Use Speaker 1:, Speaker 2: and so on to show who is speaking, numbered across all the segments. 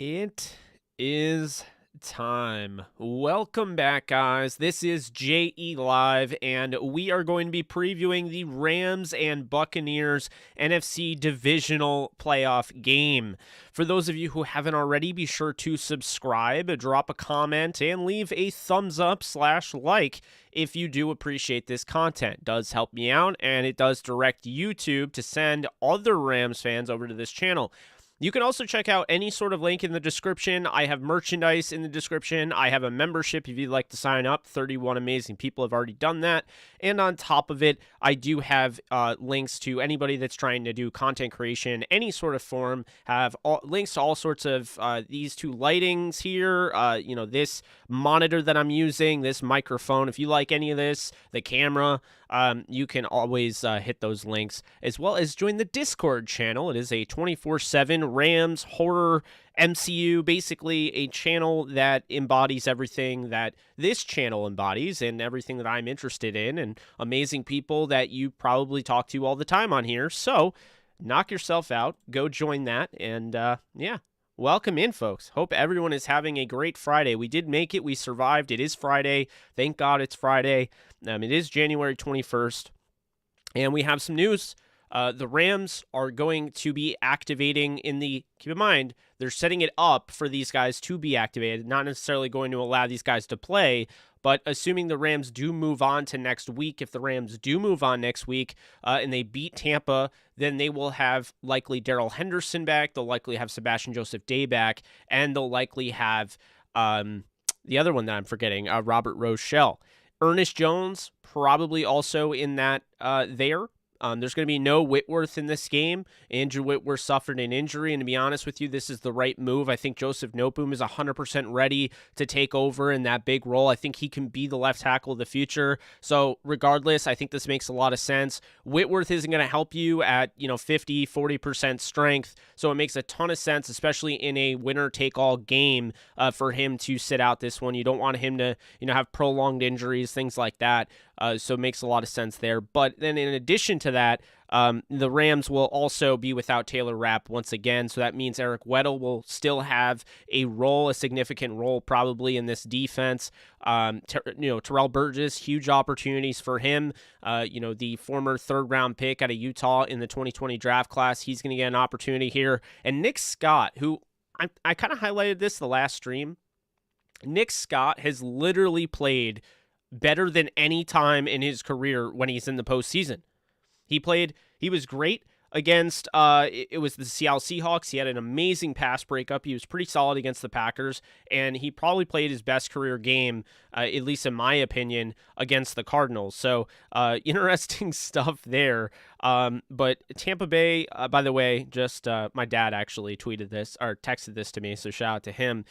Speaker 1: It is time. Welcome back, guys. This is JE Live, and we are going to be previewing the Rams and Buccaneers NFC Divisional playoff game. For those of you who haven't already, be sure to subscribe, drop a comment, and leave a thumbs up / like if you do appreciate this content. It does help me out, and it does direct YouTube to send other Rams fans over to this channel. You can also check out any sort of link in the description. I have merchandise in the description. I have a membership if you'd like to sign up. 31 amazing people have already done that. And on top of it, I do have links to anybody that's trying to do content creation, any sort of form. Have links to all sorts of these two lightings here. This monitor that I'm using, this microphone. If you like any of this, the camera, you can always hit those links, as well as join the Discord channel. It is a 24/7 Rams horror MCU, basically a channel that embodies everything that this channel embodies and everything that I'm interested in, and amazing people that you probably talk to all the time on here. So knock yourself out, go join that, and welcome in, folks. Hope everyone is having a great Friday. We did make it. We survived. It is Friday. Thank God it's Friday. It is January 21st, and we have some news. The Rams are going to be activating keep in mind, they're setting it up for these guys to be activated, not necessarily going to allow these guys to play, but assuming the Rams do move on to next week, if the Rams do move on next week and they beat Tampa, then they will have likely Darrell Henderson back, they'll likely have Sebastian Joseph Day back, and they'll likely have the other one that I'm forgetting, Robert Rochelle. Ernest Jones probably also in that there. There's going to be no Whitworth in this game. Andrew Whitworth suffered an injury, and to be honest with you, this is the right move. I think Joseph Noteboom is 100% ready to take over in that big role. I think he can be the left tackle of the future. So regardless, I think this makes a lot of sense. Whitworth isn't going to help you at 50, 40% strength, so it makes a ton of sense, especially in a winner-take-all game, for him to sit out this one. You don't want him to have prolonged injuries, things like that. So it makes a lot of sense there. But then in addition to that, the Rams will also be without Taylor Rapp once again. So that means Eric Weddle will still have a significant role probably in this defense. Terrell Burgess, huge opportunities for him. The former third-round pick out of Utah in the 2020 draft class, he's going to get an opportunity here. And Nick Scott, who I kind of highlighted this the last stream. Nick Scott has literally played better than any time in his career when he's in the postseason. He was great against, it was the Seattle Seahawks. He had an amazing pass breakup. He was pretty solid against the Packers, and he probably played his best career game, at least in my opinion, against the Cardinals. So interesting stuff there. But Tampa Bay, by the way, just my dad actually tweeted this or texted this to me, so shout out to him.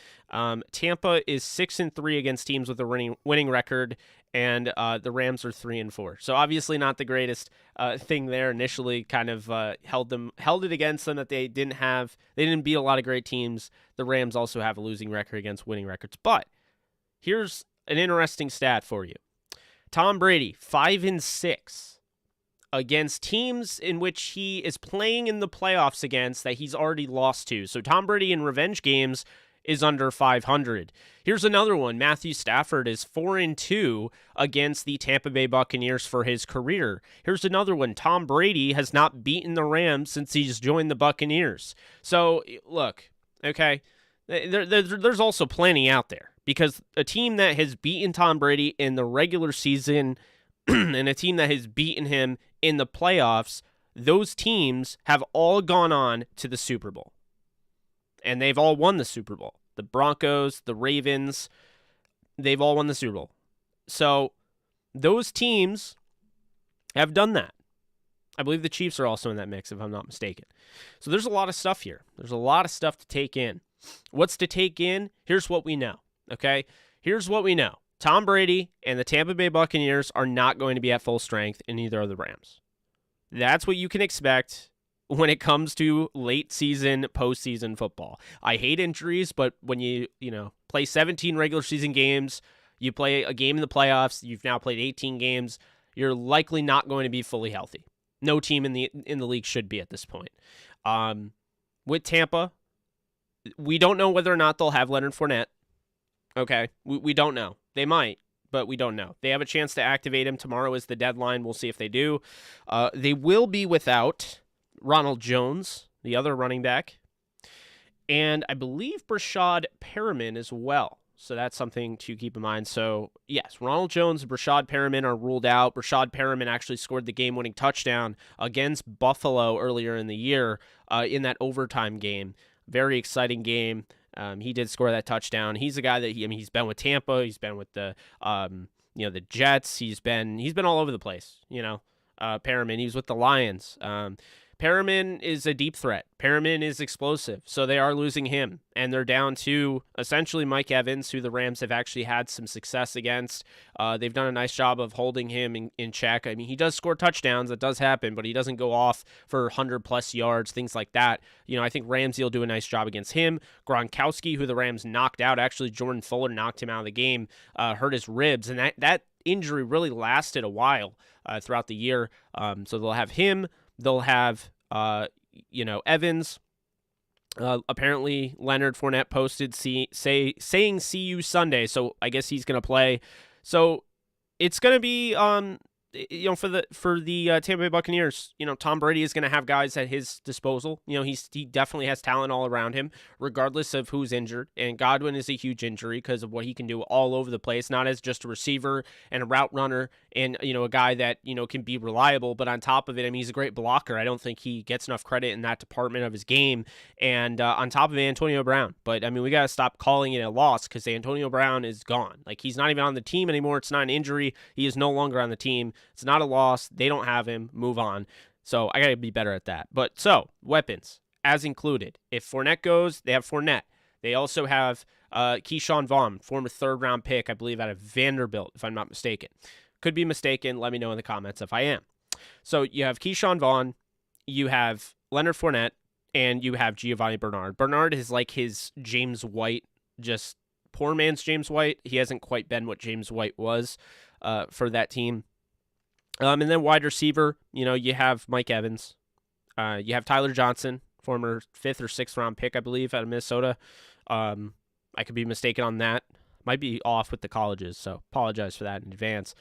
Speaker 1: Tampa is 6-3 against teams with a winning record, and the Rams are 3-4. So obviously not the greatest thing there. Initially, kind of held it against them that they didn't beat a lot of great teams. The Rams also have a losing record against winning records. But here's an interesting stat for you: Tom Brady 5-6 against teams in which he is playing in the playoffs against that he's already lost to. So Tom Brady in revenge games is under 500. Here's another one. Matthew Stafford is 4-2 against the Tampa Bay Buccaneers for his career. Here's another one. Tom Brady has not beaten the Rams since he's joined the Buccaneers. So, look, okay, there's also plenty out there, because a team that has beaten Tom Brady in the regular season and a team that has beaten him in the playoffs, those teams have all gone on to the Super Bowl. And they've all won the Super Bowl. The Broncos, the Ravens, they've all won the Super Bowl. So those teams have done that. I believe the Chiefs are also in that mix, if I'm not mistaken. So there's a lot of stuff here. There's a lot of stuff to take in. What's to take in? Here's what we know, okay? Here's what we know. Tom Brady and the Tampa Bay Buccaneers are not going to be at full strength, and neither are the Rams. That's what you can expect when it comes to late season, postseason football. I hate injuries, but when you play 17 regular season games, you play a game in the playoffs, you've now played 18 games, you're likely not going to be fully healthy. No team in the league should be at this point. With Tampa, We don't know whether or not they'll have Leonard Fournette. Okay, we don't know. They might, but we don't know. They have a chance to activate him. Tomorrow is the deadline. We'll see if they do. They will be without Ronald Jones, the other running back, and I believe Brashad Perriman as well. So that's something to keep in mind. So, yes, Ronald Jones and Brashad Perriman are ruled out. Brashad Perriman actually scored the game-winning touchdown against Buffalo earlier in the year in that overtime game. Very exciting game. He did score that touchdown. He's a guy that he's been with Tampa. He's been with the the Jets. He's been all over the place. Perriman. He was with the Lions. Perriman is a deep threat. Perriman is explosive, so they are losing him, and they're down to essentially Mike Evans, who the Rams have actually had some success against. They've done a nice job of holding him in check. I mean, he does score touchdowns. That does happen, but he doesn't go off for 100-plus yards, things like that. I think Ramsey will do a nice job against him. Gronkowski, who the Rams knocked out, actually Jordan Fuller knocked him out of the game, hurt his ribs, and that injury really lasted a while throughout the year. So they'll have him. They'll have, Evans. Apparently, Leonard Fournette posted saying "See you Sunday," so I guess he's going to play. So it's going to be for the Tampa Bay Buccaneers. Tom Brady is going to have guys at his disposal. He definitely has talent all around him, regardless of who's injured. And Godwin is a huge injury because of what he can do all over the place, not as just a receiver and a route runner and a guy that can be reliable, but on top of it, he's a great blocker. I don't think he gets enough credit in that department of his game. And on top of it, Antonio Brown. But we got to stop calling it a loss because Antonio Brown is gone. Like, he's not even on the team anymore. It's not an injury. He is no longer on the team. It's not a loss. They don't have him. Move on. So I got to be better at that. But weapons as included. If Fournette goes, they have Fournette. They also have Keyshawn Vaughn, former third-round pick, I believe, out of Vanderbilt, if I'm not mistaken. Could be mistaken. Let me know in the comments if I am. So you have Keyshawn Vaughn, you have Leonard Fournette, and you have Giovanni Bernard. Bernard is like his James White, just poor man's James White. He hasn't quite been what James White was for that team. And then wide receiver, you have Mike Evans. You have Tyler Johnson, former 5th or 6th round pick, I believe, out of Minnesota. I could be mistaken on that. Might be off with the colleges, so apologize for that in advance.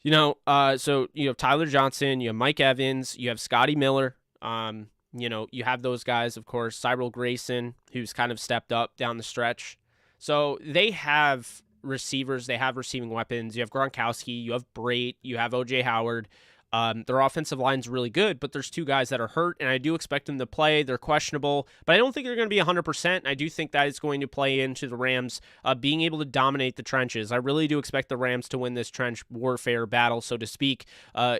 Speaker 1: So you have Tyler Johnson, you have Mike Evans, you have Scotty Miller. You have those guys, of course, Cyril Grayson, who's kind of stepped up down the stretch. So they have receivers, they have receiving weapons. You have Gronkowski, you have Brate, you have O.J. Howard. Their offensive line's really good, but there's 2 guys that are hurt, and I do expect them to play. They're questionable, but I don't think they're going to be 100%. I do think that is going to play into the Rams being able to dominate the trenches. I really do expect the Rams to win this trench warfare battle, so to speak.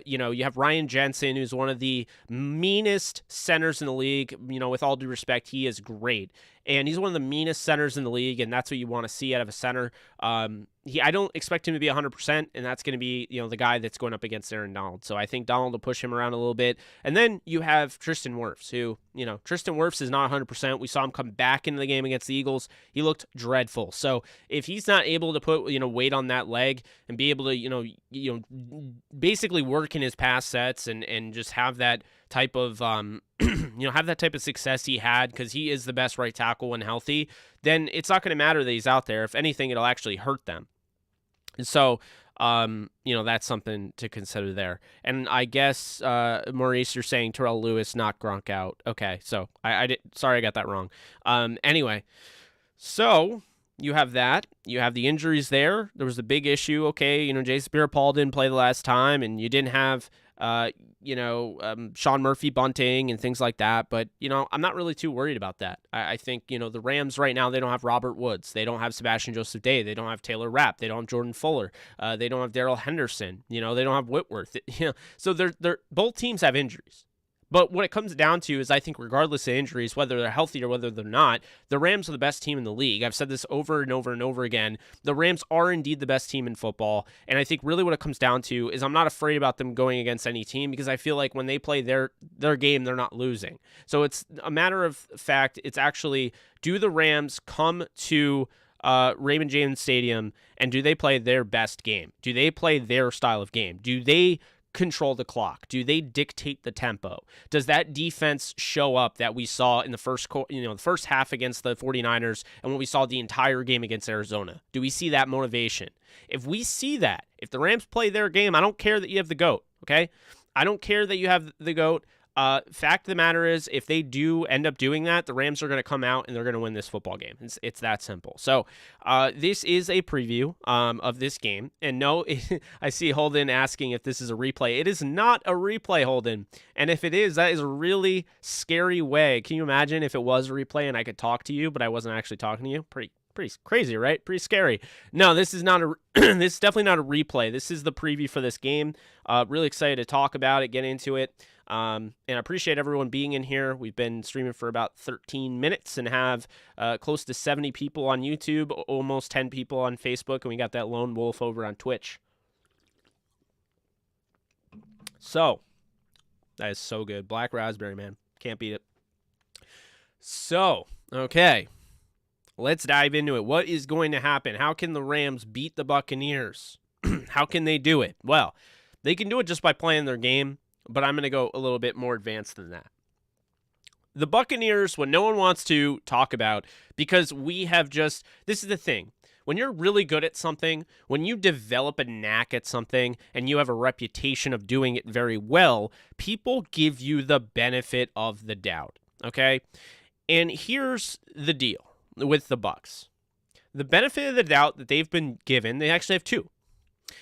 Speaker 1: You have Ryan Jensen, who's one of the meanest centers in the league. With all due respect, he is great. And he's one of the meanest centers in the league, and that's what you want to see out of a center. I don't expect him to be 100%, and that's going to be the guy that's going up against Aaron Donald. So I think Donald will push him around a little bit. And then you have Tristan Wirfs, who, Tristan Wirfs is not 100%. We saw him come back into the game against the Eagles. He looked dreadful. So if he's not able to put weight on that leg and be able to basically work in his pass sets and just have that type of have that type of success he had, because he is the best right tackle when healthy, then it's not going to matter that he's out there. If anything, it'll actually hurt them. And so, that's something to consider there. And I guess, Maurice, you're saying Terrell Lewis knocked Gronk out. Okay, so sorry I got that wrong. Anyway, so you have that. You have the injuries there. There was a big issue. Okay, Jason Pierre-Paul didn't play the last time, and you didn't have Sean Murphy bunting and things like that. But, I'm not really too worried about that. I think, the Rams right now, they don't have Robert Woods. They don't have Sebastian Joseph Day. They don't have Taylor Rapp. They don't have Jordan Fuller. They don't have Darrell Henderson. They don't have Whitworth. So they're both teams have injuries. But what it comes down to is, I think, regardless of injuries, whether they're healthy or whether they're not, the Rams are the best team in the league. I've said this over and over and over again. The Rams are indeed the best team in football. And I think really what it comes down to is I'm not afraid about them going against any team, because I feel like when they play their game, they're not losing. So it's a matter of fact. It's actually, do the Rams come to Raymond James Stadium and do they play their best game? Do they play their style of game? Do they control the clock? Do they dictate the tempo? Does that defense show up that we saw in the first half against the 49ers and what we saw the entire game against Arizona? Do we see that motivation? If we see that, if the Rams play their game, I don't care that you have the GOAT, okay? I don't care that you have the GOAT. Fact of the matter is, if they do end up doing that, the Rams are going to come out and they're going to win this football game. It's that simple. So this is a preview of this game. And no, I see Holden asking if this is a replay. It is not a replay, Holden. And if it is, that is a really scary way. Can you imagine if it was a replay and I could talk to you, but I wasn't actually talking to you? Pretty crazy, right? Pretty scary. No, this is not a this is definitely not a replay. This is the preview for this game. Really excited to talk about it, get into it. And I appreciate everyone being in here. We've been streaming for about 13 minutes and have close to 70 people on YouTube, almost 10 people on Facebook, and we got that lone wolf over on Twitch. So, that is so good. Black raspberry, man. Can't beat it. So, okay. Let's dive into it. What is going to happen? How can the Rams beat the Buccaneers? How can they do it? Well, they can do it just by playing their game, but I'm going to go a little bit more advanced than that. The Buccaneers, what no one wants to talk about, because we have just, this is the thing. When you're really good at something, when you develop a knack at something, and you have a reputation of doing it very well, people give you the benefit of the doubt, okay? And here's the deal with the Bucs. The benefit of the doubt that they've been given, they actually have two.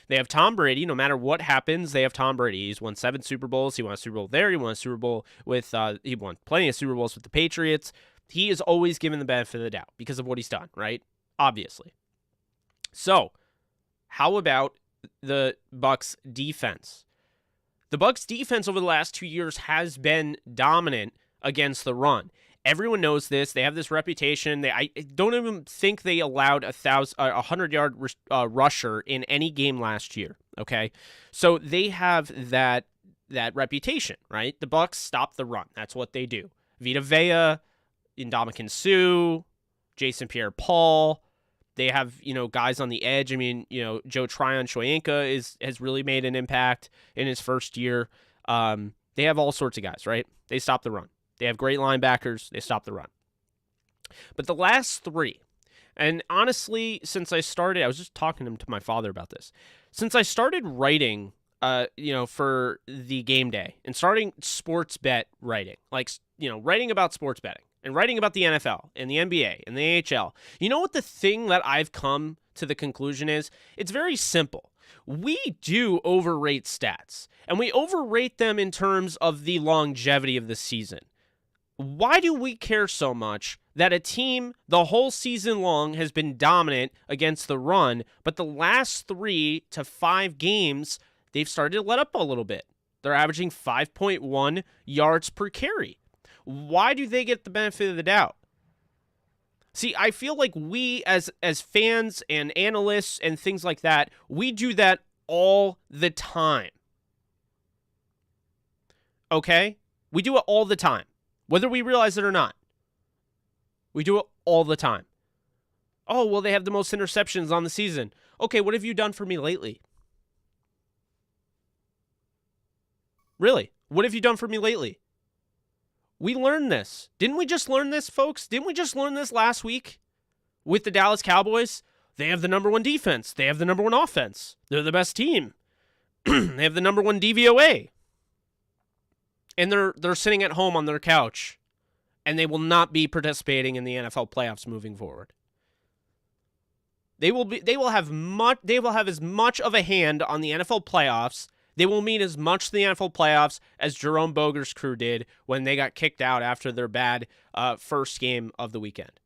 Speaker 1: They have Tom Brady. No matter what happens, they have Tom Brady. He's won 7 Super Bowls. He won a Super Bowl there. He won a Super Bowl with, he won plenty of Super Bowls with the Patriots. He is always given the benefit of the doubt because of what he's done, right? Obviously. So, how about the Bucs defense? The Bucs defense over the last 2 years has been dominant against the run. Everyone knows this. They have this reputation. I don't even think they allowed a 100-yard rusher in any game last year. Okay, so they have that reputation, right? The Bucs stop the run. That's what they do. Vita Vea, Ndamukong Suh, Jason Pierre-Paul. They have guys on the edge. I mean Joe Tryon-Shoyinka has really made an impact in his first year. They have all sorts of guys, right? They stop the run. They have great linebackers. They stop the run. But the last 3, and honestly, since I started, I was just talking to my father about this. Since I started writing, for the game day and starting sports bet writing, writing about sports betting and writing about the NFL and the NBA and the AHL, you know what the thing that I've come to the conclusion is? It's very simple. We do overrate stats, and we overrate them in terms of the longevity of the season. Why do we care so much that a team the whole season long has been dominant against the run, but the last 3 to 5 games, they've started to let up a little bit? They're averaging 5.1 yards per carry. Why do they get the benefit of the doubt? See, I feel like we as fans and analysts and things like that, we do that all the time. Okay? We do it all the time. Whether we realize it or not. We do it all the time. Oh, well, they have the most interceptions on the season. Okay, what have you done for me lately? Really? What have you done for me lately? We learned this. Didn't we just learn this, folks? Didn't we just learn this last week with the Dallas Cowboys? They have the number 1 defense. They have the number 1 offense. They're the best team. They have the number 1 DVOA. And they're sitting at home on their couch, and they will not be participating in the NFL playoffs moving forward. They will have as much of a hand on the NFL playoffs. They will mean as much to the NFL playoffs as Jerome Boger's crew did when they got kicked out after their bad first game of the weekend.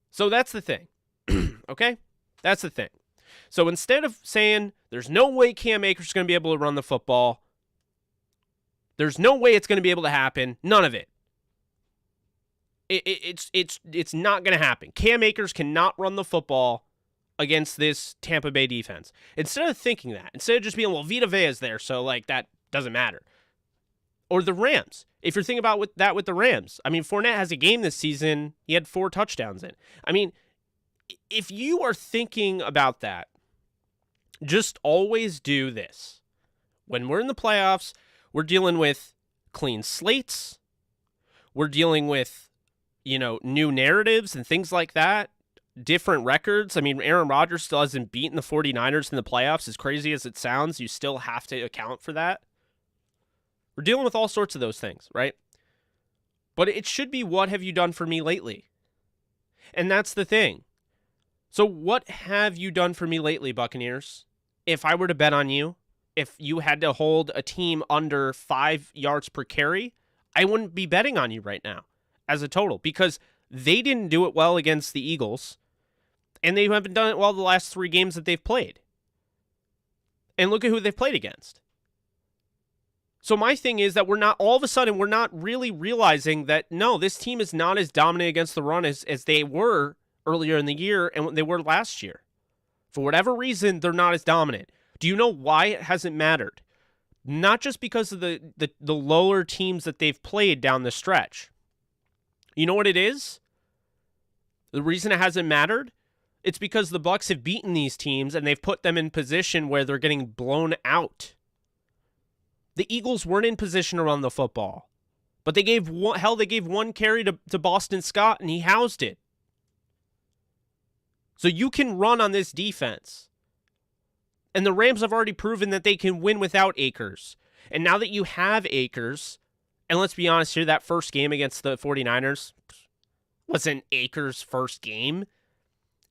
Speaker 1: So that's the thing. Okay? That's the thing. So instead of saying there's no way Cam Akers is going to be able to run the football, there's no way it's going to be able to happen. None of it. It's not going to happen. Cam Akers cannot run the football against this Tampa Bay defense. Instead of thinking that, instead of just being, well, Vita Vea is there, so that doesn't matter. Or the Rams. If you're thinking about with the Rams, I mean, Fournette has a game this season. He had 4 touchdowns in. I mean, if you are thinking about that, just always do this. When we're in the playoffs, we're dealing with clean slates. We're dealing with, new narratives and things like that, different records. I mean, Aaron Rodgers still hasn't beaten the 49ers in the playoffs. As crazy as it sounds, you still have to account for that. We're dealing with all sorts of those things, right? But it should be, what have you done for me lately? And that's the thing. So what have you done for me lately, Buccaneers? If I were to bet on you, if you had to hold a team under 5 yards per carry, I wouldn't be betting on you right now as a total, because they didn't do it well against the Eagles, and they haven't done it well the last 3 games that they've played. And look at who they've played against. So my thing is that we're not really realizing that, no, this team is not as dominant against the run as they were earlier in the year and they were last year. For whatever reason, they're not as dominant. Do you know why it hasn't mattered? Not just because of the lower teams that they've played down the stretch. You know what it is? The reason it hasn't mattered? It's because the Bucs have beaten these teams and they've put them in position where they're getting blown out. The Eagles weren't in position to run the football, but they gave one carry to Boston Scott and he housed it. So you can run on this defense. And the Rams have already proven that they can win without Akers. And now that you have Akers, and let's be honest here, that first game against the 49ers wasn't Akers' first game.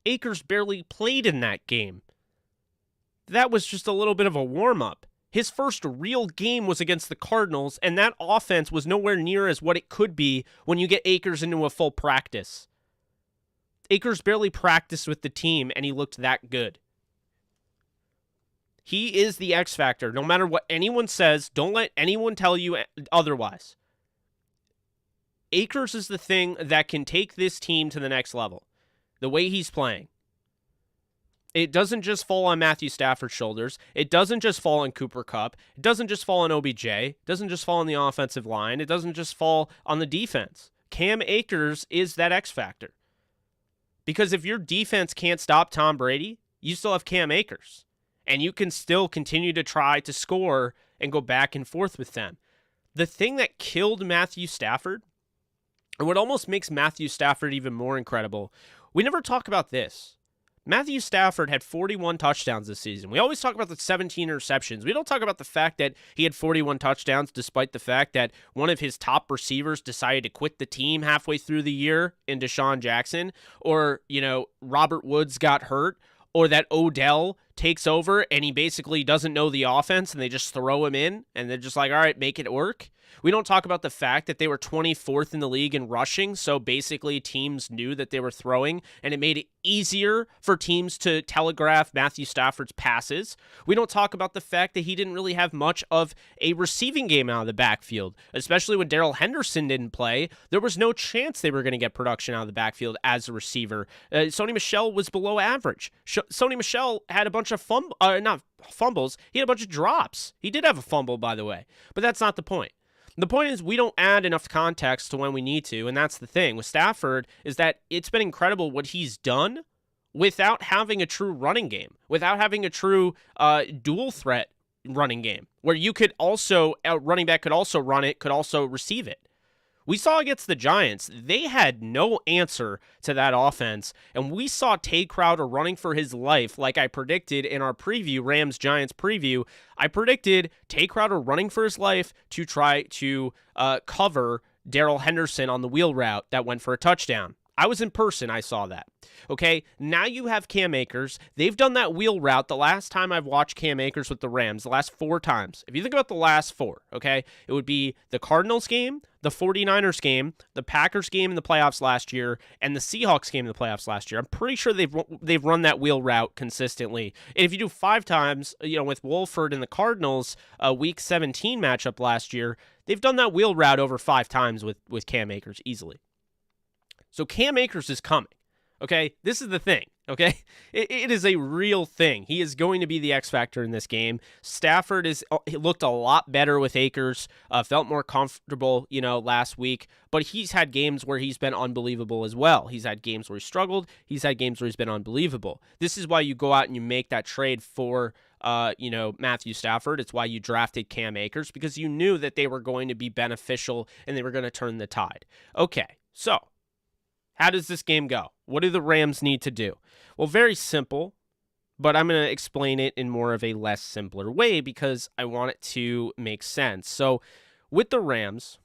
Speaker 1: Akers barely played in that game. That was just a little bit of a warm-up. His first real game was against the Cardinals, and that offense was nowhere near as what it could be when you get Akers into a full practice. Akers barely practiced with the team, and he looked that good. He is the X factor. No matter what anyone says, don't let anyone tell you otherwise. Akers is the thing that can take this team to the next level. The way he's playing. It doesn't just fall on Matthew Stafford's shoulders. It doesn't just fall on Cooper Kupp. It doesn't just fall on OBJ. It doesn't just fall on the offensive line. It doesn't just fall on the defense. Cam Akers is that X factor. Because if your defense can't stop Tom Brady, you still have Cam Akers. And you can still continue to try to score and go back and forth with them. The thing that killed Matthew Stafford, and what almost makes Matthew Stafford even more incredible, we never talk about this. Matthew Stafford had 41 touchdowns this season. We always talk about the 17 interceptions. We don't talk about the fact that he had 41 touchdowns despite the fact that one of his top receivers decided to quit the team halfway through the year in Deshaun Jackson, or, Robert Woods got hurt, or that Odell takes over and he basically doesn't know the offense and they just throw him in and they're just like, all right, make it work. We don't talk about the fact that they were 24th in the league in rushing, so basically teams knew that they were throwing, and it made it easier for teams to telegraph Matthew Stafford's passes. We don't talk about the fact that he didn't really have much of a receiving game out of the backfield, especially when Darrell Henderson didn't play. There was no chance they were going to get production out of the backfield as a receiver. Sony Michel was below average. Sony Michel had a bunch of not fumbles, he had a bunch of drops. He did have a fumble, by the way, but that's not the point. The point is we don't add enough context to when we need to, and that's the thing with Stafford, is that it's been incredible what he's done without having a true running game, without having a true dual threat running game, where you could also, a running back could also run it, could also receive it. We saw against the Giants, they had no answer to that offense, and we saw Tay Crowder running for his life like I predicted in our preview, Rams-Giants preview. I predicted Tay Crowder running for his life to try to cover Darrell Henderson on the wheel route that went for a touchdown. I was in person, I saw that. Okay, now you have Cam Akers. They've done that wheel route the last time I've watched Cam Akers with the Rams, the last 4 times. If you think about the last 4, okay, it would be the Cardinals game, the 49ers game, the Packers game in the playoffs last year, and the Seahawks game in the playoffs last year. I'm pretty sure they've run that wheel route consistently. And if you do 5 times, with Wolford and the Cardinals, Week 17 matchup last year, they've done that wheel route over 5 times with Cam Akers easily. So Cam Akers is coming, okay? This is the thing, okay? It is a real thing. He is going to be the X factor in this game. Stafford he looked a lot better with Akers, felt more comfortable, last week, but he's had games where he's been unbelievable as well. He's had games where he struggled. He's had games where he's been unbelievable. This is why you go out and you make that trade for Matthew Stafford. It's why you drafted Cam Akers, because you knew that they were going to be beneficial and they were going to turn the tide. Okay, so how does this game go? What do the Rams need to do? Well, very simple, but I'm going to explain it in more of a less simpler way because I want it to make sense. So with the Rams,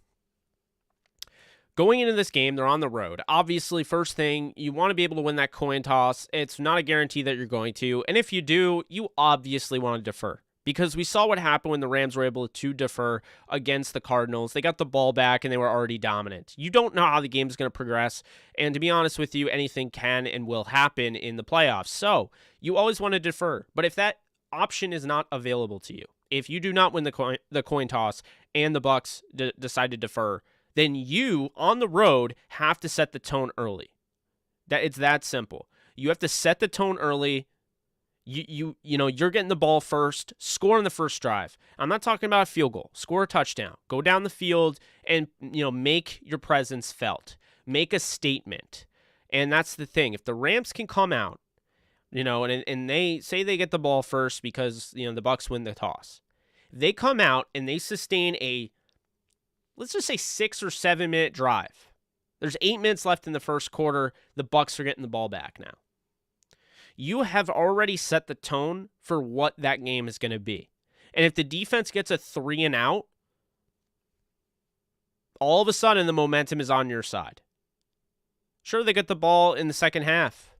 Speaker 1: going into this game, they're on the road. Obviously, first thing, you want to be able to win that coin toss. It's not a guarantee that you're going to. And if you do, you obviously want to defer, because we saw what happened when the Rams were able to defer against the Cardinals. They got the ball back and they were already dominant. You don't know how the game is going to progress. And to be honest with you, anything can and will happen in the playoffs. So you always want to defer. But if that option is not available to you, if you do not win the coin toss and the Bucs decide to defer, then you, on the road, have to set the tone early. It's that simple. You have to set the tone early. You're getting the ball first, score in the first drive. I'm not talking about a field goal. Score a touchdown. Go down the field and, make your presence felt. Make a statement. And that's the thing. If the Rams can come out, and they say they get the ball first because, the Bucs win the toss. They come out and they sustain a, let's just say 6 or 7 minute drive. There's 8 minutes left in the first quarter. The Bucs are getting the ball back now. You have already set the tone for what that game is going to be. And if the defense gets a 3 and out, all of a sudden the momentum is on your side. Sure, they get the ball in the second half,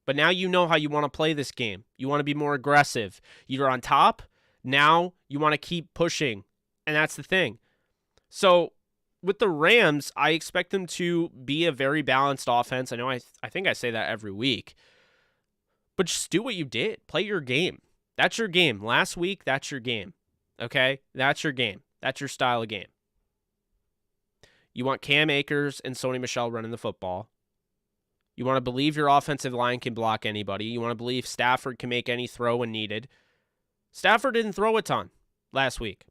Speaker 1: but now you know how you want to play this game. You want to be more aggressive. You're on top. Now you want to keep pushing, and that's the thing. So with the Rams, I expect them to be a very balanced offense. I know I think I say that every week. But just do what you did. Play your game. That's your game. Last week, that's your game. Okay? That's your game. That's your style of game. You want Cam Akers and Sony Michel running the football. You want to believe your offensive line can block anybody. You want to believe Stafford can make any throw when needed. Stafford didn't throw a ton last week.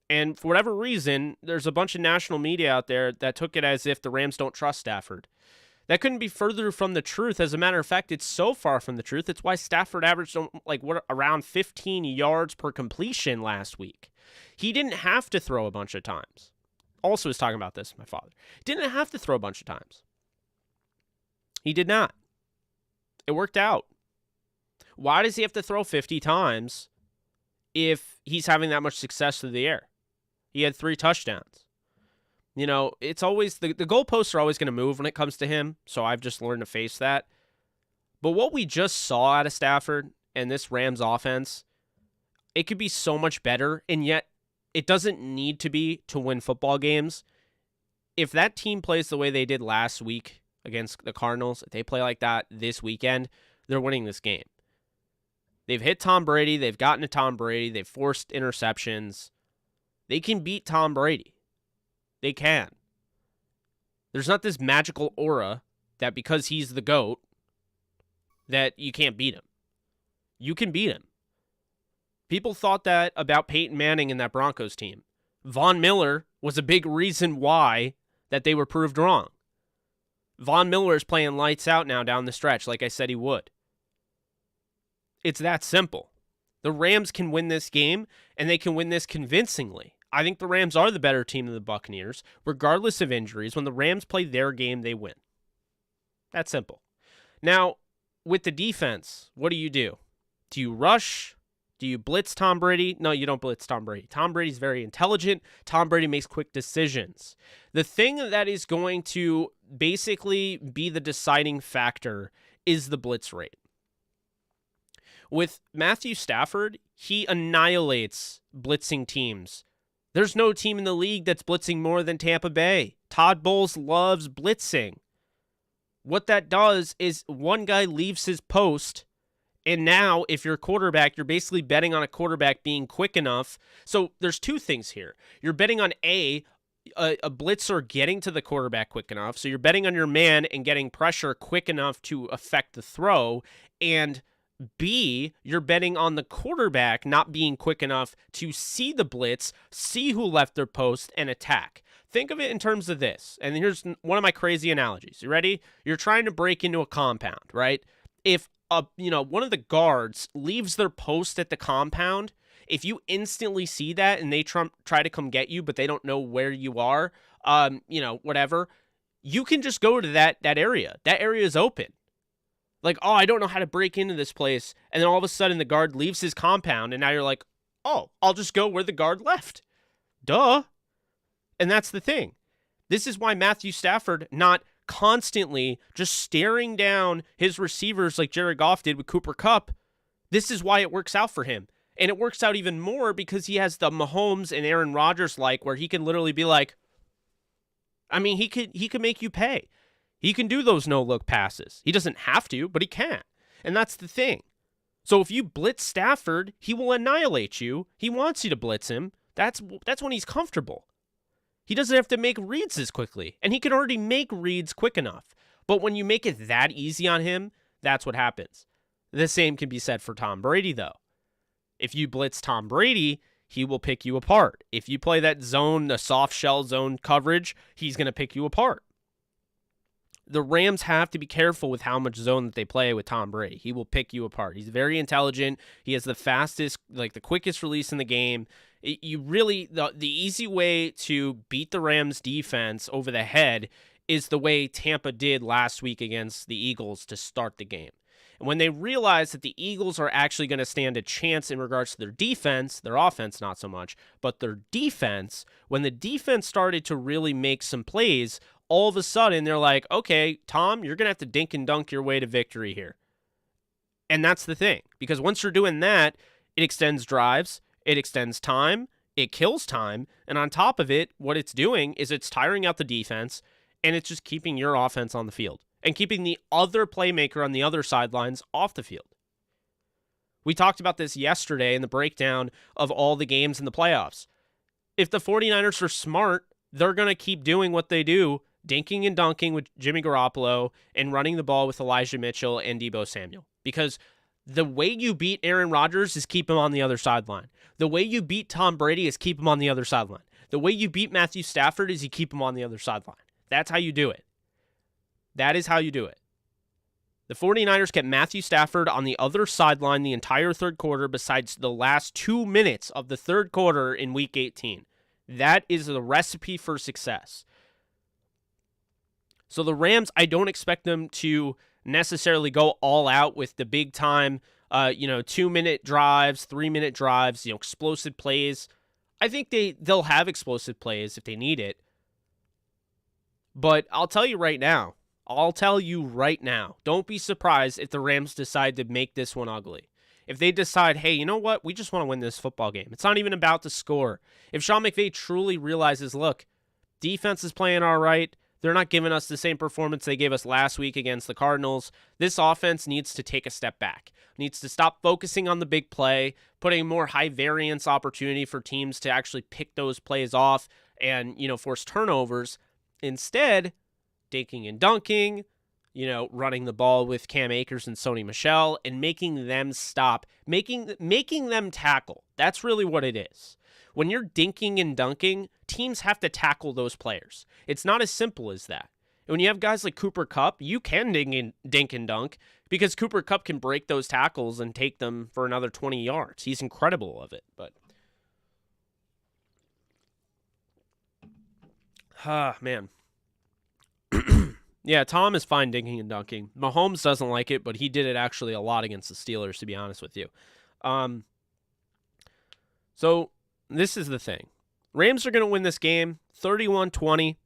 Speaker 1: And for whatever reason, there's a bunch of national media out there that took it as if the Rams don't trust Stafford. That couldn't be further from the truth. As a matter of fact, it's so far from the truth. It's why Stafford averaged around 15 yards per completion last week. He didn't have to throw a bunch of times. Also was talking about this, my father. Didn't have to throw a bunch of times. He did not. It worked out. Why does he have to throw 50 times if he's having that much success through the air? He had 3 touchdowns. It's always, the goalposts are always going to move when it comes to him, so I've just learned to face that. But what we just saw out of Stafford and this Rams offense, it could be so much better, and yet it doesn't need to be to win football games. If that team plays the way they did last week against the Cardinals, if they play like that this weekend, they're winning this game. They've hit Tom Brady. They've gotten to Tom Brady. They've forced interceptions. They can beat Tom Brady. They can. There's not this magical aura that because he's the GOAT that you can't beat him. You can beat him. People thought that about Peyton Manning and that Broncos team. Von Miller was a big reason why that they were proved wrong. Von Miller is playing lights out now down the stretch like I said he would. It's that simple. The Rams can win this game, and they can win this convincingly. I think the Rams are the better team than the Buccaneers. Regardless of injuries, when the Rams play their game, they win. That's simple. Now, with the defense, what do? Do you rush? Do you blitz Tom Brady? No, you don't blitz Tom Brady. Tom Brady's very intelligent. Tom Brady makes quick decisions. The thing that is going to basically be the deciding factor is the blitz rate. With Matthew Stafford, he annihilates blitzing teams. There's no team in the league that's blitzing more than Tampa Bay. Todd Bowles loves blitzing. What that does is one guy leaves his post, and now if you're a quarterback, you're basically betting on a quarterback being quick enough. So there's 2 things here. You're betting on a blitzer getting to the quarterback quick enough. So you're betting on your man and getting pressure quick enough to affect the throw. And B, you're betting on the quarterback not being quick enough to see the blitz, see who left their post, and attack. Think of it in terms of this. And here's one of my crazy analogies. You ready? You're trying to break into a compound, right? If one of the guards leaves their post at the compound, if you instantly see that and they try to come get you, but they don't know where you are, whatever, you can just go to that area. That area is open. Like, oh, I don't know how to break into this place. And then all of a sudden the guard leaves his compound, and now you're like, oh, I'll just go where the guard left. Duh. And that's the thing. This is why Matthew Stafford not constantly just staring down his receivers like Jared Goff did with Cooper Kupp. This is why it works out for him. And it works out even more because he has the Mahomes and Aaron Rodgers where he can literally be like, I mean, he could make you pay. He can do those no-look passes. He doesn't have to, but he can. And that's the thing. So if you blitz Stafford, he will annihilate you. He wants you to blitz him. That's when he's comfortable. He doesn't have to make reads as quickly, and he can already make reads quick enough. But when you make it that easy on him, that's what happens. The same can be said for Tom Brady, though. If you blitz Tom Brady, he will pick you apart. If you play that zone, the soft shell zone coverage, he's going to pick you apart. The Rams have to be careful with how much zone that they play with Tom Brady. He will pick you apart. He's very intelligent. He has the fastest, the quickest release in the game. The easy way to beat the Rams defense over the head is the way Tampa did last week against the Eagles to start the game. And when they realized that the Eagles are actually going to stand a chance in regards to their defense, their offense not so much, but their defense, when the defense started to really make some plays, all of a sudden they're like, okay, Tom, you're going to have to dink and dunk your way to victory here. And that's the thing, because once you're doing that, it extends drives, it extends time, it kills time, and on top of it, what it's doing is it's tiring out the defense, and it's just keeping your offense on the field and keeping the other playmaker on the other sidelines off the field. We talked about this yesterday in the breakdown of all the games in the playoffs. If the 49ers are smart, they're going to keep doing what they do, dinking and dunking with Jimmy Garoppolo and running the ball with Elijah Mitchell and Deebo Samuel. Because the way you beat Aaron Rodgers is keep him on the other sideline. The way you beat Tom Brady is keep him on the other sideline. The way you beat Matthew Stafford is you keep him on the other sideline. That's how you do it. That is how you do it. The 49ers kept Matthew Stafford on the other sideline the entire third quarter besides the last 2 minutes of the third quarter in Week 18. That is the recipe for success. So the Rams, I don't expect them to necessarily go all out with the big time, 2-minute drives, 3-minute drives, explosive plays. I think they'll have explosive plays if they need it. But I'll tell you right now, don't be surprised if the Rams decide to make this one ugly. If they decide, hey, you know what? We just want to win this football game. It's not even about the score. If Sean McVay truly realizes, look, defense is playing all right. They're not giving us the same performance they gave us last week against the Cardinals. This offense needs to take a step back. Needs to stop focusing on the big play, putting more high variance opportunity for teams to actually pick those plays off and, force turnovers. Instead, dinking and dunking, running the ball with Cam Akers and Sony Michel and making them stop, making them tackle. That's really what it is. When you're dinking and dunking, teams have to tackle those players. It's not as simple as that. And when you have guys like Cooper Kupp, you can dink and dunk because Cooper Kupp can break those tackles and take them for another 20 yards. He's incredible of it. But, man. Yeah, Tom is fine dinking and dunking. Mahomes doesn't like it, but he did it actually a lot against the Steelers, to be honest with you. So this is the thing. Rams are going to win this game 31-20.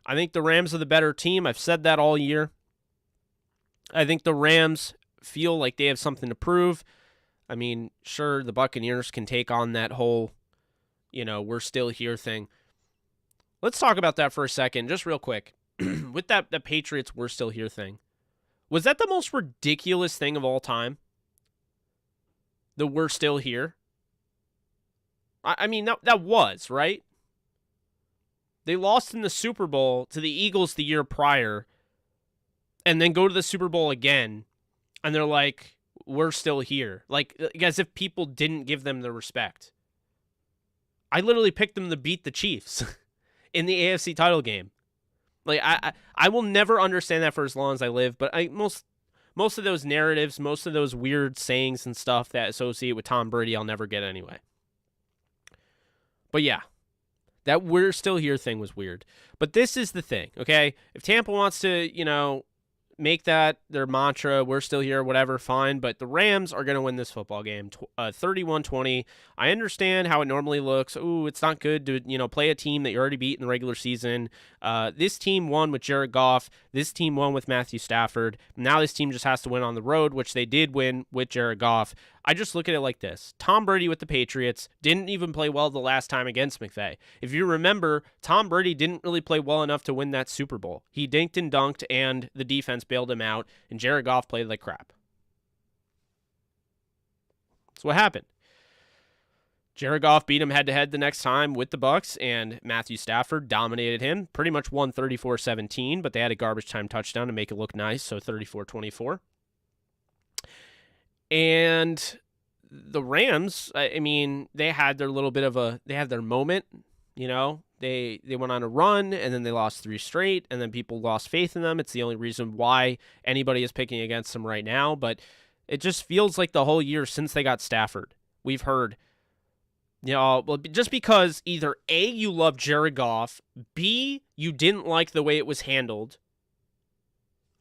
Speaker 1: I think the Rams are the better team. I've said that all year. I think the Rams feel like they have something to prove. I mean, sure, the Buccaneers can take on that whole, we're still here thing. Let's talk about that for a second, just real quick. With the Patriots we're still here thing. Was that the most ridiculous thing of all time? The we're still here? I mean, that was, right? They lost in the Super Bowl to the Eagles the year prior and then go to the Super Bowl again and they're like, we're still here. Like as if people didn't give them the respect. I literally picked them to beat the Chiefs in the AFC title game. Like I will never understand that for as long as I live, but most most of those narratives, most of those weird sayings and stuff that associate with Tom Brady, I'll never get anyway. But yeah, that "we're still here" thing was weird. But this is the thing, okay? If Tampa wants to, make that their mantra, "we're still here," whatever, fine. But the Rams are going to win this football game 31-20. I understand how it normally looks. Ooh, it's not good to, play a team that you already beat in the regular season. This team won with Jared Goff. This team won with Matthew Stafford. Now this team just has to win on the road, which they did win with Jared Goff. I just look at it like this. Tom Brady with the Patriots didn't even play well the last time against McVay. If you remember, Tom Brady didn't really play well enough to win that Super Bowl. He dinked and dunked, and the defense bailed him out, and Jared Goff played like crap. That's what happened. Jared Goff beat him head-to-head the next time with the Bucs, and Matthew Stafford dominated him. Pretty much won 34-17, but they had a garbage time touchdown to make it look nice, so 34-24. And the Rams, I mean, they had their little bit of they had their moment, They went on a run, and then they lost 3 straight, and then people lost faith in them. It's the only reason why anybody is picking against them right now, but it just feels like the whole year since they got Stafford, we've heard, just because either A, you love Jared Goff, B, you didn't like the way it was handled,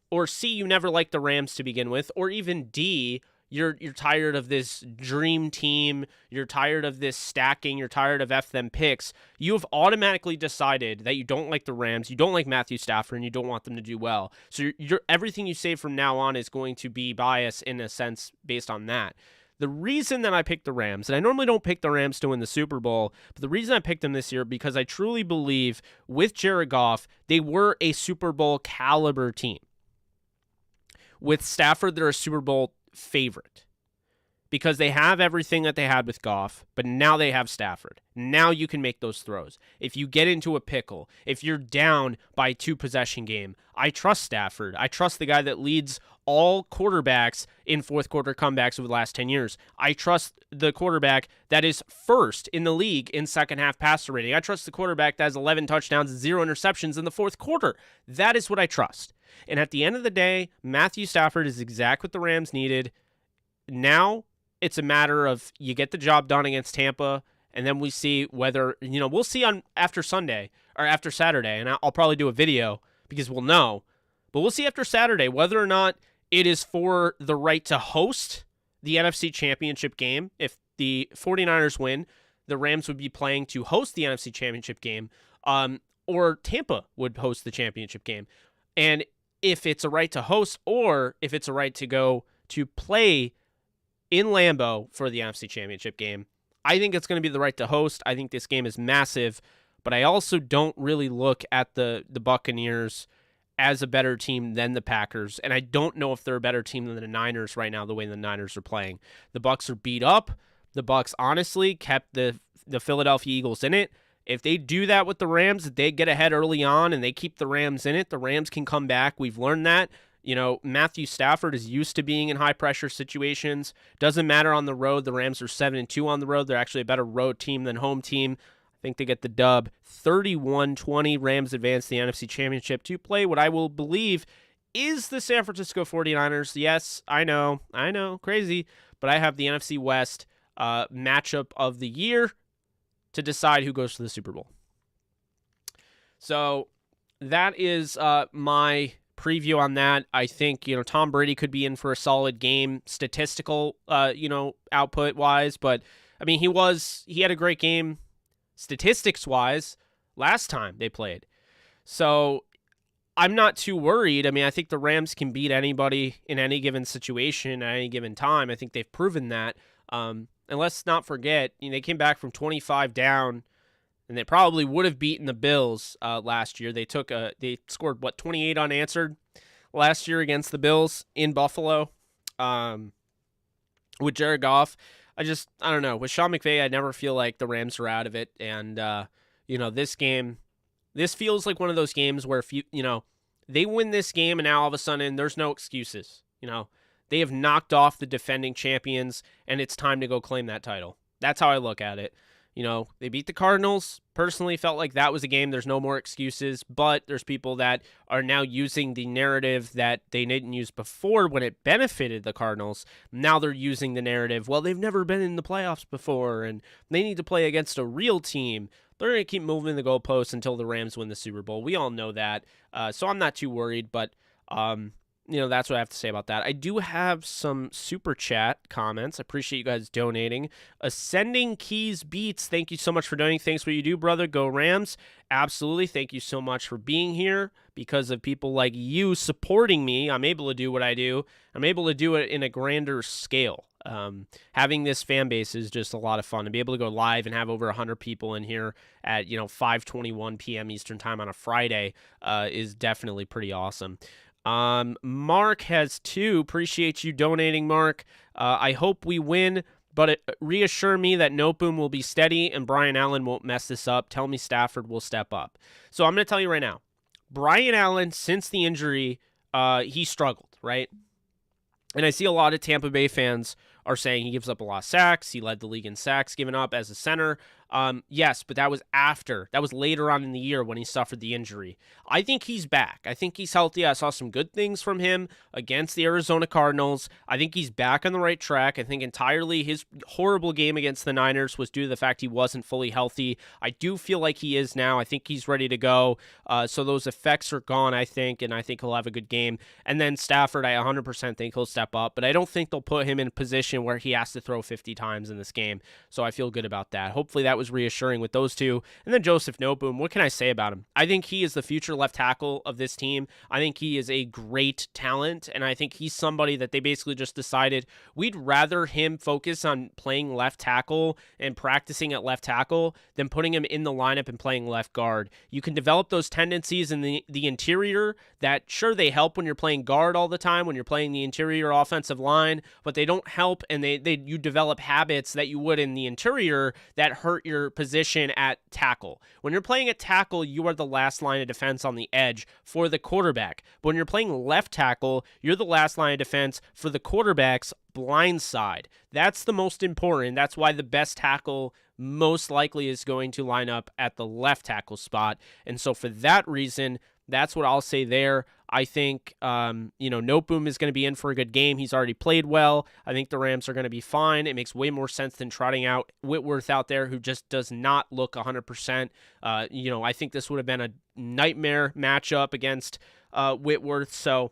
Speaker 1: or C, you never liked the Rams to begin with, or even D, you're tired of this dream team, you're tired of this stacking, you're tired of F them picks. You have automatically decided that you don't like the Rams, you don't like Matthew Stafford, and you don't want them to do well. So everything you say from now on is going to be biased in a sense based on that. The reason that I picked the Rams, and I normally don't pick the Rams to win the Super Bowl, but the reason I picked them this year because I truly believe with Jared Goff, they were a Super Bowl caliber team. With Stafford, they're a Super Bowl favorite because they have everything that they had with Goff, but now they have Stafford. Now you can make those throws. If you get into a pickle, if you're down by 2-possession game, I trust Stafford. I trust the guy that leads all quarterbacks in fourth quarter comebacks over the last 10 years. I trust the quarterback that is first in the league in second half passer rating. I trust the quarterback that has 11 touchdowns and 0 interceptions in the fourth quarter. That is what I trust. And at the end of the day, Matthew Stafford is exactly what the Rams needed. Now it's a matter of you get the job done against Tampa, and then we see whether, we'll see after Sunday or after Saturday, and I'll probably do a video because we'll know. But we'll see after Saturday whether or not it is for the right to host the NFC Championship game. If the 49ers win, the Rams would be playing to host the NFC Championship game, or Tampa would host the championship game. And if it's a right to host or if it's a right to go to play in Lambeau for the NFC Championship game, I think it's going to be the right to host. I think this game is massive, but I also don't really look at the Buccaneers as a better team than the Packers, and I don't know if they're a better team than the Niners right now, the way the Niners are playing. The Bucs are beat up. The Bucs honestly kept the Philadelphia Eagles in it. If they do that with the Rams, they get ahead early on and they keep the Rams in it, the Rams can come back. We've learned that. Matthew Stafford is used to being in high-pressure situations. Doesn't matter on the road. The Rams are 7-2 on the road. They're actually a better road team than home team. I think they get the dub. 31-20, Rams advance the NFC Championship to play what I will believe is the San Francisco 49ers. Yes, I know, crazy, but I have the NFC West matchup of the year to decide who goes to the Super Bowl. So that is my preview on that. I think, Tom Brady could be in for a solid game, statistical, output-wise, but, I mean, he had a great game statistics-wise last time they played. So I'm not too worried. I mean, I think the Rams can beat anybody in any given situation at any given time. I think they've proven that. And let's not forget, they came back from 25 down, and they probably would have beaten the Bills last year. They scored 28 unanswered last year against the Bills in Buffalo with Jared Goff. I don't know. With Sean McVay, I never feel like the Rams are out of it. And, this feels like one of those games where if they win this game and now all of a sudden there's no excuses. They have knocked off the defending champions and it's time to go claim that title. That's how I look at it. They beat the Cardinals. Personally, felt like that was a game. There's no more excuses, but there's people that are now using the narrative that they didn't use before when it benefited the Cardinals. Now they're using the narrative, well, they've never been in the playoffs before, and they need to play against a real team. They're going to keep moving the goalposts until the Rams win the Super Bowl. We all know that. So I'm not too worried, but that's what I have to say about that. I do have some super chat comments. I appreciate you guys donating. Ascending Keys Beats, thank you so much for donating. Thanks for what you do, brother. Go Rams. Absolutely. Thank you so much for being here. Because of people like you supporting me, I'm able to do what I do. I'm able to do it in a grander scale. Having this fan base is just a lot of fun. To be able to go live and have over 100 people in here at 5:21 p.m. Eastern time on a Friday is definitely pretty awesome. Mark has 2. Appreciate you donating, Mark. I hope we win, but reassure me that Noteboom will be steady and Brian Allen won't mess this up. Tell me Stafford will step up. So I'm going to tell you right now, Brian Allen, since the injury, he struggled, right? And I see a lot of Tampa Bay fans are saying he gives up a lot of sacks. He led the league in sacks given up as a center. Yes, but that was later on in the year when he suffered the injury. I think he's back. I think he's healthy. I saw some good things from him against the Arizona Cardinals. I think he's back on the right track. I think entirely his horrible game against the Niners was due to the fact he wasn't fully healthy. I do feel like he is now. I think he's ready to go. So those effects are gone, I think, and I think he'll have a good game. And then Stafford, I 100% think he'll step up, but I don't think they'll put him in a position where he has to throw 50 times in this game. So I feel good about that. Hopefully that was reassuring with those two. And then Joseph Noteboom, what can I say about him? I think he is the future left tackle of this team. I think he is a great talent, and I think he's somebody that they basically just decided we'd rather him focus on playing left tackle and practicing at left tackle than putting him in the lineup and playing left guard. You can develop those tendencies in the interior that, sure, they help when you're playing guard all the time, when you're playing the interior offensive line, but they don't help, and you develop habits that you would in the interior that hurt your position at tackle. When you're playing at tackle, you are the last line of defense on the edge for the quarterback. But when you're playing left tackle, you're the last line of defense for the quarterback's blind side. That's the most important. That's why the best tackle most likely is going to line up at the left tackle spot. And so for that reason, that's what I'll say there. I think, Noteboom is going to be in for a good game. He's already played well. I think the Rams are going to be fine. It makes way more sense than trotting out Whitworth out there, who just does not look 100%. I think this would have been a nightmare matchup against Whitworth. So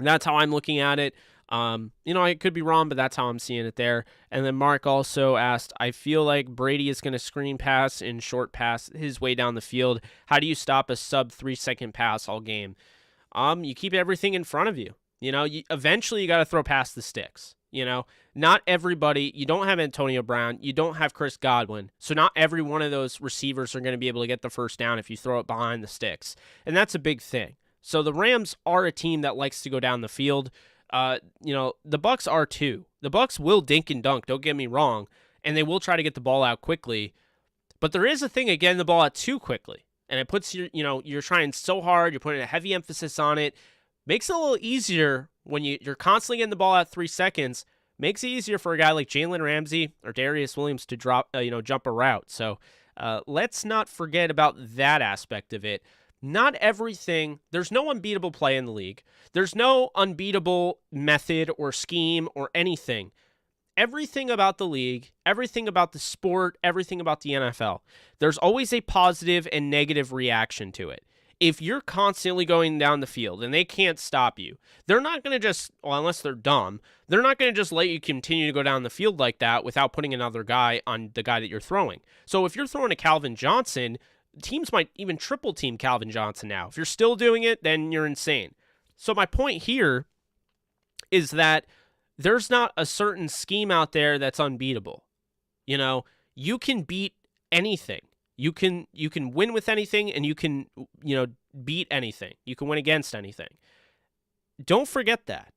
Speaker 1: that's how I'm looking at it. I could be wrong, but that's how I'm seeing it there. And then Mark also asked, I feel like Brady is going to screen pass and short pass his way down the field. How do you stop a sub 3-second pass all game? You keep everything in front of you. Eventually you got to throw past the sticks. Not everybody, you don't have Antonio Brown, you don't have Chris Godwin. So not every one of those receivers are going to be able to get the first down if you throw it behind the sticks. And that's a big thing. So the Rams are a team that likes to go down the field. The Bucks are too. The Bucks will dink and dunk, don't get me wrong, and they will try to get the ball out quickly. But there is a thing of getting the ball out too quickly. And it puts you're trying so hard, you're putting a heavy emphasis on it. Makes it a little easier when you're constantly getting the ball out 3 seconds. Makes it easier for a guy like Jalen Ramsey or Darius Williams to jump a route. So let's not forget about that aspect of it. Not everything, there's no unbeatable play in the league. There's no unbeatable method or scheme or anything. Everything about the league, everything about the sport, everything about the NFL, there's always a positive and negative reaction to it. If you're constantly going down the field and they can't stop you, they're not going to just, unless they're dumb, they're not going to just let you continue to go down the field like that without putting another guy on the guy that you're throwing. So if you're throwing to Calvin Johnson, teams might even triple team Calvin Johnson now. If you're still doing it, then you're insane. So my point here is that there's not a certain scheme out there that's unbeatable. You can beat anything. You can win with anything, and you can, beat anything. You can win against anything. Don't forget that.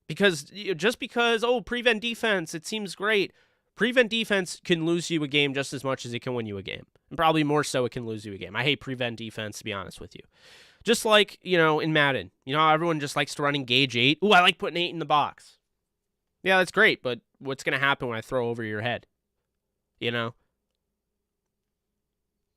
Speaker 1: Because just because, prevent defense, it seems great. Prevent defense can lose you a game just as much as it can win you a game. And probably more so it can lose you a game. I hate prevent defense, to be honest with you. Just like, in Madden. Everyone just likes to run engage 8. Ooh, I like putting 8 in the box. Yeah, that's great, but what's going to happen when I throw over your head?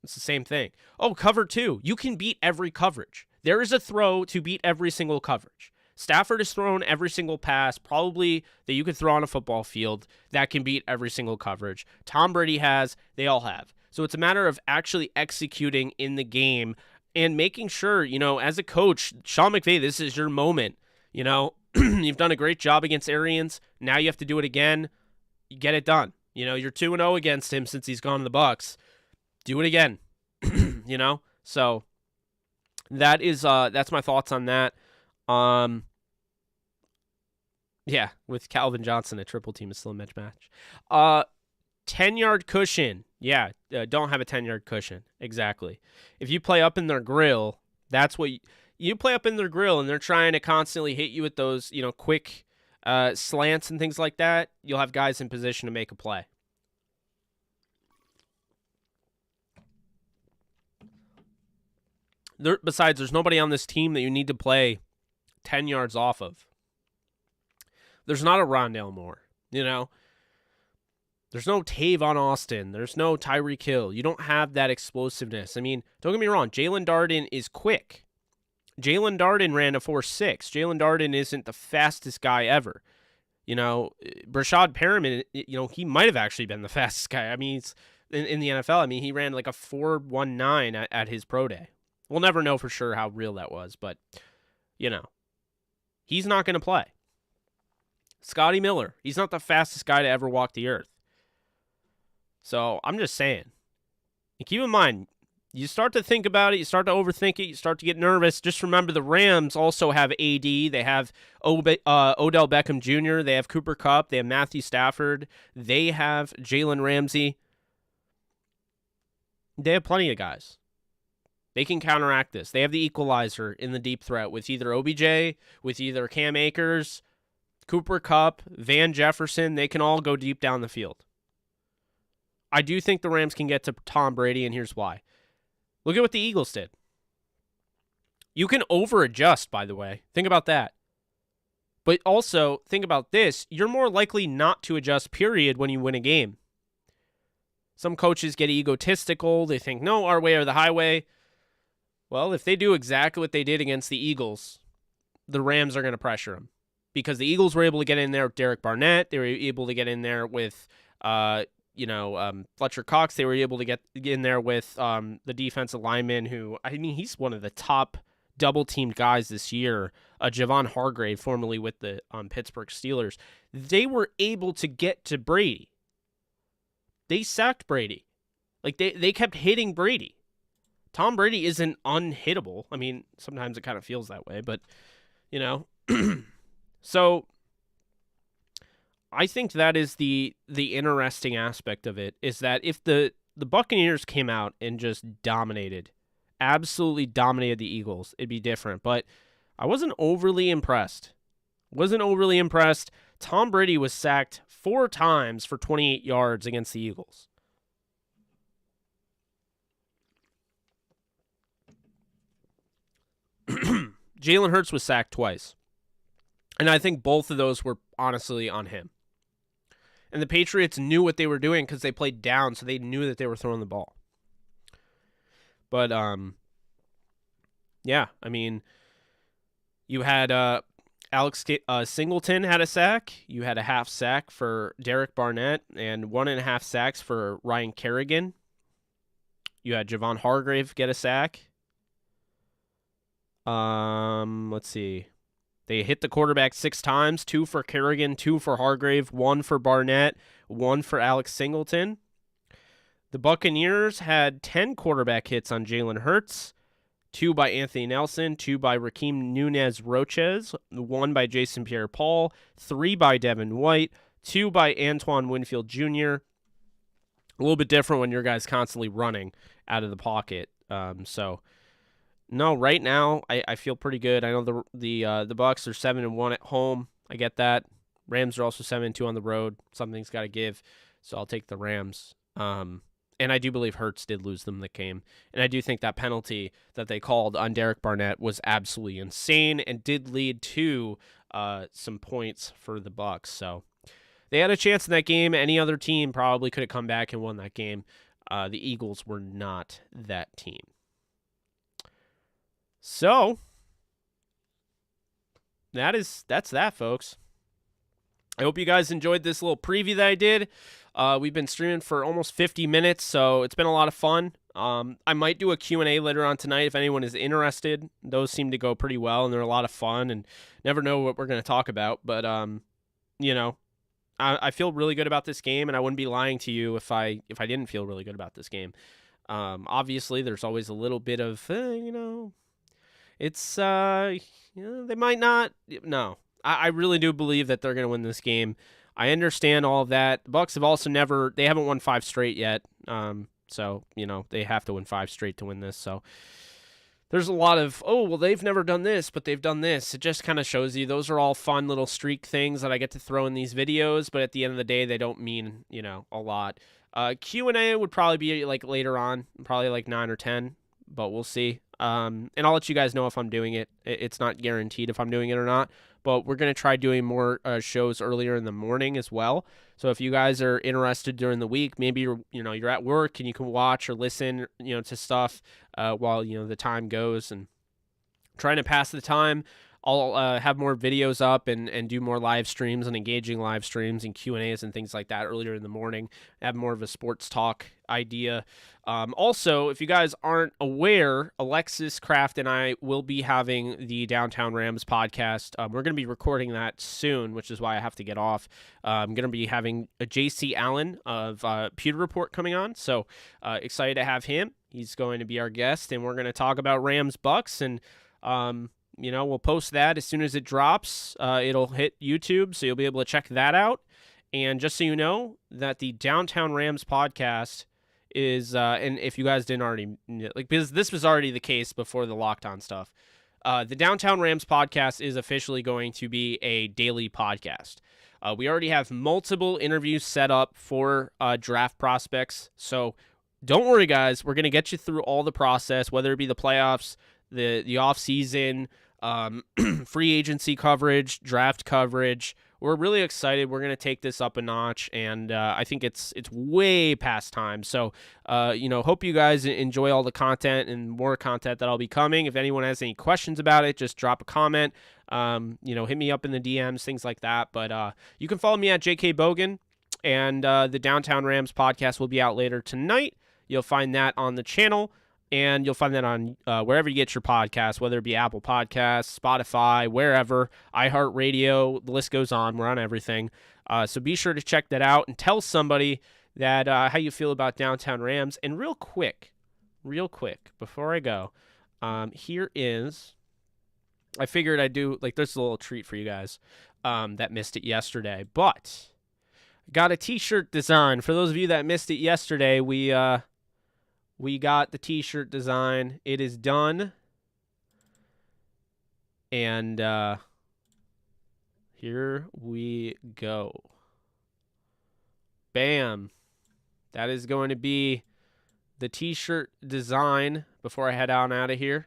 Speaker 1: It's the same thing. Oh, cover 2. You can beat every coverage. There is a throw to beat every single coverage. Stafford has thrown every single pass, probably that you could throw on a football field, that can beat every single coverage. Tom Brady has, they all have. So it's a matter of actually executing in the game and making sure, as a coach, Sean McVay, this is your moment. You've done a great job against Arians. Now you have to do it again. You get it done. You're 2-0 against him since he's gone to the Bucs. Do it again. So that's my thoughts on that. Yeah, with Calvin Johnson, a triple team is still a match. 10-yard cushion. Yeah, don't have a 10-yard cushion. Exactly. If you play up in their grill, that's what you play up in their grill, and they're trying to constantly hit you with those, quick slants and things like that. You'll have guys in position to make a play. Besides, there's nobody on this team that you need to play 10 yards off of. There's not a Rondale Moore, There's no Tavon Austin. There's no Tyreek Hill. You don't have that explosiveness. I mean, don't get me wrong. Jalen Darden is quick. Jalen Darden ran a 4.6. Jalen Darden isn't the fastest guy ever. Brashad Perriman, he might have actually been the fastest guy. I mean, he's in the NFL. I mean, he ran like a 4.19 at his pro day. We'll never know for sure how real that was, but, he's not going to play. Scotty Miller, he's not the fastest guy to ever walk the earth. So I'm just saying. And keep in mind, you start to think about it, you start to overthink it, you start to get nervous. Just remember the Rams also have AD. They have Odell Beckham Jr., they have Cooper Kupp, they have Matthew Stafford, they have Jalen Ramsey. They have plenty of guys. They can counteract this. They have the equalizer in the deep threat with either OBJ, with either Cam Akers, Cooper Kupp, Van Jefferson. They can all go deep down the field. I do think the Rams can get to Tom Brady, and here's why. Look at what the Eagles did. You can over-adjust, by the way. Think about that. But also, think about this. You're more likely not to adjust, period, when you win a game. Some coaches get egotistical. They think, no, our way or the highway. Well, if they do exactly what they did against the Eagles, the Rams are going to pressure them. Because the Eagles were able to get in there with Derek Barnett. They were able to get in there with, Fletcher Cox. They were able to get in there with the defensive lineman who, he's one of the top double-teamed guys this year, Javon Hargrave, formerly with the Pittsburgh Steelers. They were able to get to Brady. They sacked Brady. Like, they kept hitting Brady. Tom Brady isn't unhittable. I mean, sometimes it kind of feels that way, but, So, I think that is the interesting aspect of it, is that if the Buccaneers came out and just absolutely dominated the Eagles, it'd be different. But I wasn't overly impressed. Tom Brady was sacked 4 times for 28 yards against the Eagles. Jalen Hurts was sacked twice. And I think both of those were honestly on him. And the Patriots knew what they were doing because they played down, so they knew that they were throwing the ball. But, yeah, I mean, you had Alex Singleton had a sack. You had a half sack for Derek Barnett and 1.5 sacks for Ryan Kerrigan. You had Javon Hargrave get a sack. Let's see. They hit the quarterback 6 times, 2 for Kerrigan, 2 for Hargrave, 1 for Barnett, 1 for Alex Singleton. The Buccaneers had 10 quarterback hits on Jalen Hurts, 2 by Anthony Nelson, 2 by Raheem Nunez-Roches, 1 by Jason Pierre-Paul, 3 by Devin White, 2 by Antoine Winfield Jr. A little bit different when your guy's constantly running out of the pocket. No, right now I feel pretty good. I know the Bucs are 7-1 at home. I get that. Rams are also 7-2 on the road. Something's got to give, so I'll take the Rams. And I do believe Hurts did lose them the game. And I do think that penalty that they called on Derek Barnett was absolutely insane and did lead to some points for the Bucs. So they had a chance in that game. Any other team probably could have come back and won that game. The Eagles were not that team. So that's that, folks. I hope you guys enjoyed this little preview that I did. We've been streaming for almost 50 minutes, so it's been a lot of fun. I might do a Q&A later on tonight if anyone is interested. Those seem to go pretty well, and they're a lot of fun, and never know what we're going to talk about. But, you know, I feel really good about this game, and I wouldn't be lying to you if I didn't feel really good about this game. Obviously, there's always a little bit of, it's, they might not. No, I really do believe that they're going to win this game. I understand all of that. The Bucs have also they haven't won 5 straight yet. So, they have to win 5 straight to win this. So there's a lot of, they've never done this, but they've done this. It just kind of shows you those are all fun little streak things that I get to throw in these videos, but at the end of the day, they don't mean, a lot. Q&A would probably be like later on, probably like 9 or 10, but we'll see. And I'll let you guys know if I'm doing it. It's not guaranteed if I'm doing it or not, but we're going to try doing more shows earlier in the morning as well. So if you guys are interested during the week, maybe you're at work and you can watch or listen, to stuff while, the time goes, and trying to pass the time. I'll have more videos up and do more live streams and engaging live streams and Q&As and things like that earlier in the morning. Have more of a sports talk idea. Also, if you guys aren't aware, Alexis Kraft and I will be having the Downtown Rams podcast. We're going to be recording that soon, which is why I have to get off. I'm going to be having a JC Allen of Pewter Report coming on, so excited to have him. He's going to be our guest, and we're going to talk about Rams Bucks, and we'll post that as soon as it drops. It'll hit YouTube, so you'll be able to check that out. And just so you know, that the Downtown Rams podcast is, and if you guys didn't already, because this was already the case before the Locked On stuff, the Downtown Rams podcast is officially going to be a daily podcast. We already have multiple interviews set up for draft prospects, so don't worry, guys. We're going to get you through all the process, whether it be the playoffs, the off-season, free agency coverage, draft coverage. We're really excited. We're going to take this up a notch, and I think it's way past time. So, hope you guys enjoy all the content and more content that I'll be coming. If anyone has any questions about it, just drop a comment. Hit me up in the DMs, things like that. But you can follow me at JK Bogan, and the Downtown Rams podcast will be out later tonight. You'll find that on the channel. And you'll find that on wherever you get your podcasts, whether it be Apple Podcasts, Spotify, wherever, iHeartRadio, the list goes on. We're on everything. So be sure to check that out and tell somebody that how you feel about Downtown Rams. And real quick, before I go, here is, I figured I'd do, there's a little treat for you guys that missed it yesterday. But got a t-shirt design. For those of you that missed it yesterday, we got the t-shirt design. It is done. And here we go. Bam. That is going to be the t-shirt design before I head on out of here.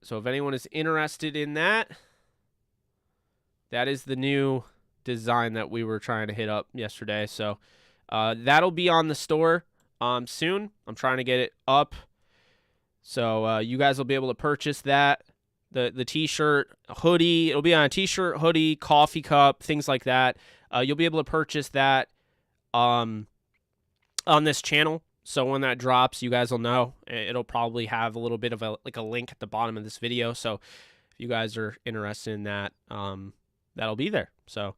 Speaker 1: So if anyone is interested in that, that is the new design that we were trying to hit up yesterday. So that'll be on the store soon. I'm trying to get it up. So you guys will be able to purchase that. The t-shirt, hoodie. It'll be on a t-shirt, hoodie, coffee cup, things like that. You'll be able to purchase that on this channel. So when that drops, you guys will know. It'll probably have a little bit of a link at the bottom of this video. So if you guys are interested in that, that'll be there. So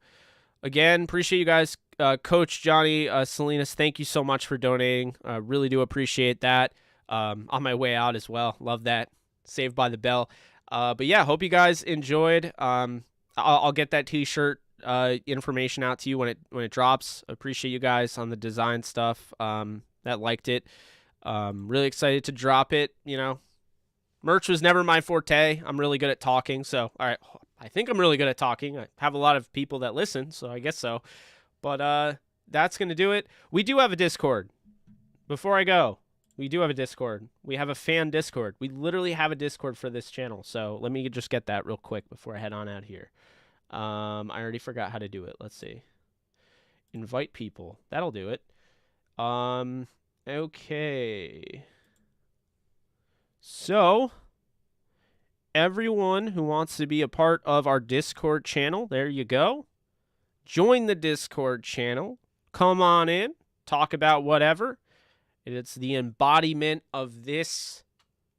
Speaker 1: again, appreciate you guys. Coach Johnny Salinas, thank you so much for donating. Really do appreciate that. On my way out as well. Love that. Saved by the bell. But yeah, hope you guys enjoyed. I'll get that t-shirt information out to you when it drops. Appreciate you guys on the design stuff that liked it. Really excited to drop it. Merch was never my forte. I'm really good at talking. So, all right, I think I'm really good at talking. I have a lot of people that listen, so I guess so. But that's going to do it. We do have a Discord. Before I go, we do have a Discord. We have a fan Discord. We literally have a Discord for this channel. So let me just get that real quick before I head on out here. I already forgot how to do it. Let's see. Invite people. That'll do it. Okay. So, everyone who wants to be a part of our Discord channel, there you go. Join the Discord channel. Come on in. Talk about whatever. It's the embodiment of this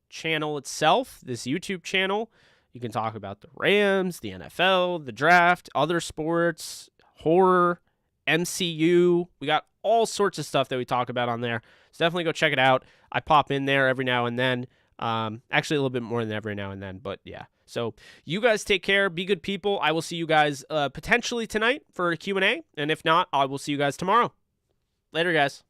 Speaker 1: channel itself, this YouTube channel. You can talk about the Rams, the NFL, the draft, other sports, horror, MCU. We got all sorts of stuff that we talk about on there. So definitely go check it out. I pop in there every now and then. Actually, a little bit more than every now and then, but yeah. So you guys take care. Be good people. I will see you guys potentially tonight for a Q&A. And if not, I will see you guys tomorrow. Later, guys.